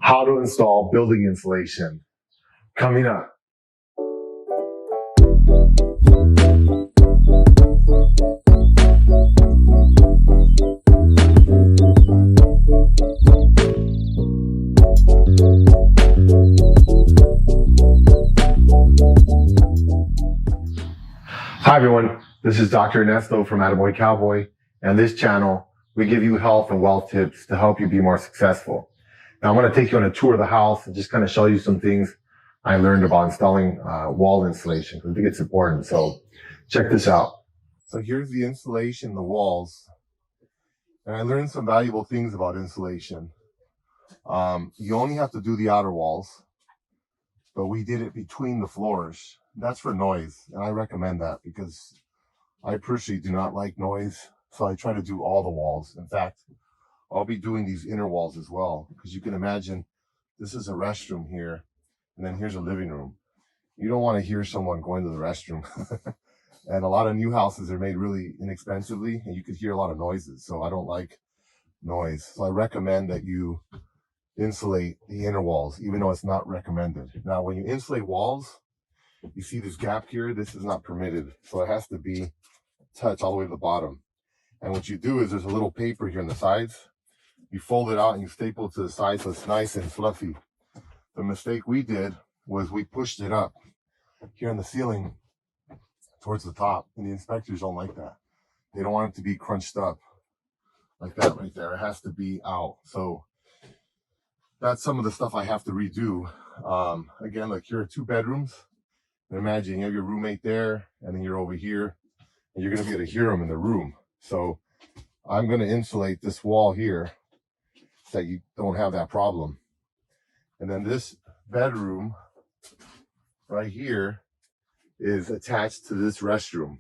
How to install building insulation. Coming up. Hi everyone, this is Dr. Ernesto from AttaBoyCowBoy, and this channel, we give you health and wealth tips to help you be more successful. Now I'm going to take you on a tour of the house and just kind of show you some things I learned about installing wall insulation, because I think it's important. So check this out. So here's the insulation, the walls, and I learned some valuable things about insulation. You only have to do the outer walls, but we did it between the floors. That's for noise, and I recommend that because I personally do not like noise, so I try to do all the walls. In fact, I'll be doing these inner walls as well, because you can imagine this is a restroom here, and then here's a living room. You don't want to hear someone going to the restroom. And a lot of new houses are made really inexpensively, and you could hear a lot of noises, so I don't like noise. So I recommend that you insulate the inner walls, even though it's not recommended. Now, when you insulate walls, you see this gap here, this is not permitted. So it has to be touched all the way to the bottom. And what you do is there's a little paper here on the sides. You fold it out and you staple it to the side so it's nice and fluffy. The mistake we did was we pushed it up here on the ceiling towards the top, and the inspectors don't like that. They don't want it to be crunched up like that right there. It has to be out. So that's some of the stuff I have to redo. Again, like here are 2 bedrooms. And imagine you have your roommate there, and then you're over here, and you're going to be able to hear them in the room. So I'm going to insulate this wall here so that you don't have that problem. And then this bedroom right here is attached to this restroom.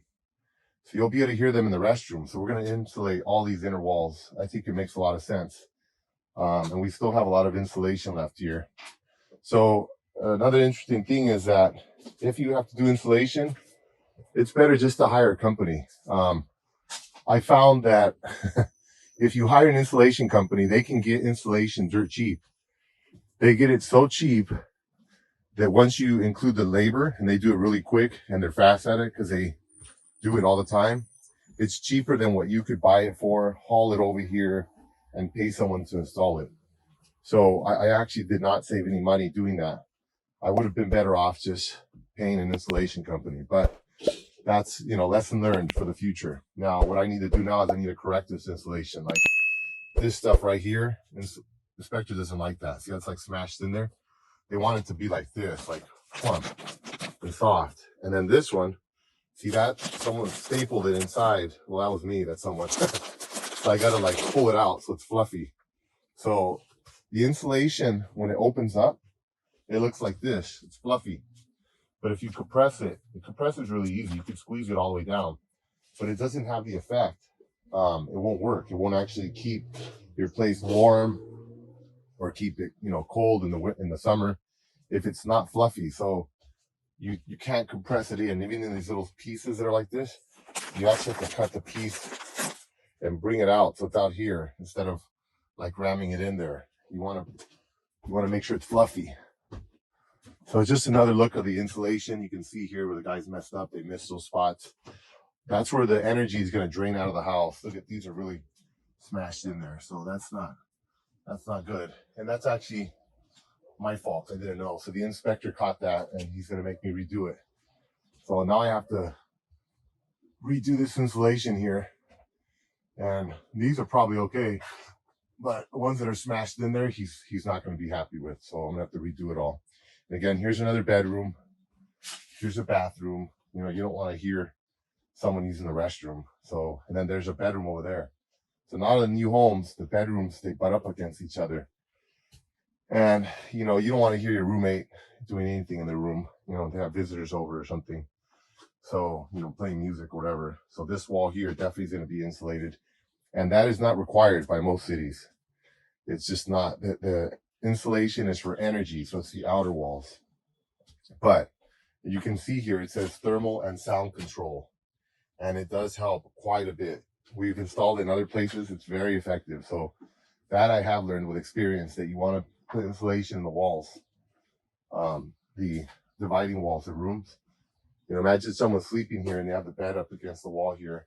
So you'll be able to hear them in the restroom. So we're going to insulate all these inner walls. I think it makes a lot of sense. And we still have a lot of insulation left here. So another interesting thing is that if you have to do insulation, it's better just to hire a company. I found that if you hire an insulation company, they can get insulation dirt cheap. They get it so cheap that once you include the labor, and they do it really quick and they're fast at it because they do it all the time, it's cheaper than what you could buy it for, haul it over here, and pay someone to install it. So I actually did not save any money doing that. I would have been better off just paying an installation company, but that's, lesson learned for the future. Now, what I need to do now is I need to correct this insulation. Like this stuff right here, the inspector doesn't like that. See, that's like smashed in there. They want it to be like this, like plump and soft. And then this one, see that? Someone stapled it inside. Well, that was me, that's someone. So I gotta like pull it out so it's fluffy. So the insulation, when it opens up, it looks like this. It's fluffy. But if you compress it, the compressor is really easy. You can squeeze it all the way down, but it doesn't have the effect. It won't work. It won't actually keep your place warm or keep it, cold in the summer if it's not fluffy. So you can't compress it in. Even in these little pieces that are like this, you actually have to cut the piece and bring it out so it's out here instead of like ramming it in there. You want to make sure it's fluffy. So it's just another look of the insulation. You can see here where the guys messed up. They missed those spots. That's where the energy is going to drain out of the house. Look at, these are really smashed in there. So that's not good. And that's actually my fault. I didn't know. So the inspector caught that, and he's going to make me redo it. So now I have to redo this insulation here. And these are probably okay, but the ones that are smashed in there, he's not going to be happy with. So I'm going to have to redo it all. And again, here's another bedroom. Here's a bathroom. You don't want to hear someone using the restroom. So, and then there's a bedroom over there. So now in new homes, the bedrooms, they butt up against each other. And, you don't want to hear your roommate doing anything in the room, to have visitors over or something. So, playing music or whatever. So this wall here definitely is going to be insulated. And that is not required by most cities. It's just not. The insulation is for energy, so it's the outer walls. But you can see here, it says thermal and sound control. And it does help quite a bit. We've installed it in other places. It's very effective. So that I have learned with experience, that you want to put insulation in the walls, the dividing walls of rooms. You know, imagine someone sleeping here and they have the bed up against the wall here,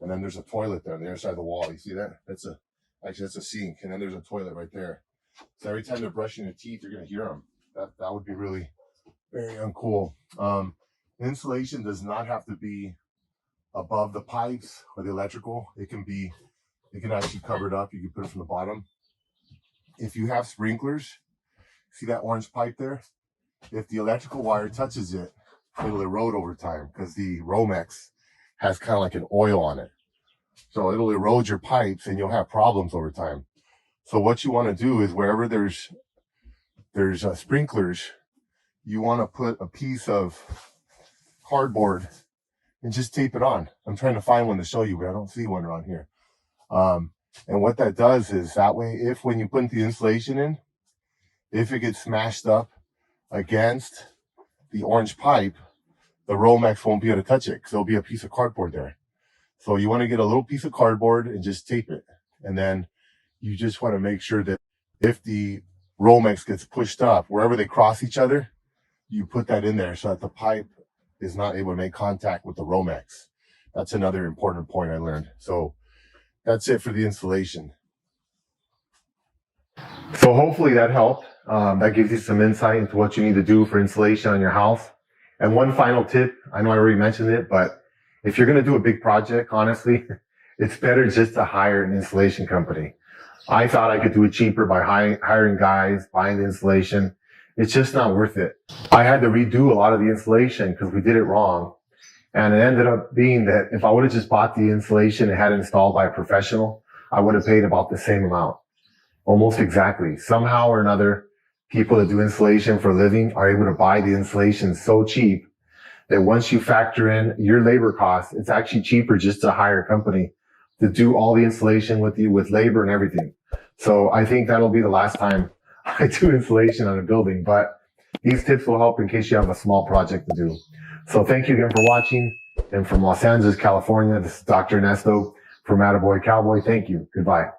and then there's a toilet there on the other side of the wall. You see that? That's a sink, and then there's a toilet right there. So every time they're brushing their teeth, you're gonna hear them. That would be really very uncool. Insulation does not have to be above the pipes or the electrical. It can actually cover it up. You can put it from the bottom. If you have sprinklers, see that orange pipe there? If the electrical wire touches it, it'll erode over time because the Romex has kind of like an oil on it. So it'll erode your pipes and you'll have problems over time. So what you want to do is wherever there's sprinklers, you want to put a piece of cardboard and just tape it on. I'm trying to find one to show you, but I don't see one around here. And what that does is that way, if when you put the insulation in, if it gets smashed up against the orange pipe, the Romex won't be able to touch it because there'll be a piece of cardboard there. So you want to get a little piece of cardboard and just tape it. And then you just want to make sure that if the Romex gets pushed up, wherever they cross each other, you put that in there so that the pipe is not able to make contact with the Romex. That's another important point I learned. So that's it for the installation. So hopefully that helped. That gives you some insight into what you need to do for insulation on your house. And one final tip, I know I already mentioned it, but if you're going to do a big project, honestly, it's better just to hire an installation company. I thought I could do it cheaper by hiring guys, buying the insulation. It's just not worth it. I had to redo a lot of the insulation because we did it wrong. And it ended up being that if I would have just bought the insulation and had it installed by a professional, I would have paid about the same amount. Almost exactly. Somehow or another, people that do insulation for a living are able to buy the insulation so cheap that once you factor in your labor costs, it's actually cheaper just to hire a company to do all the installation with you, with labor and everything. So I think that'll be the last time I do insulation on a building, but these tips will help in case you have a small project to do. So thank you again for watching. And from Los Angeles, California, this is Dr. Ernesto from AttaBoyCowBoy. Thank you. Goodbye.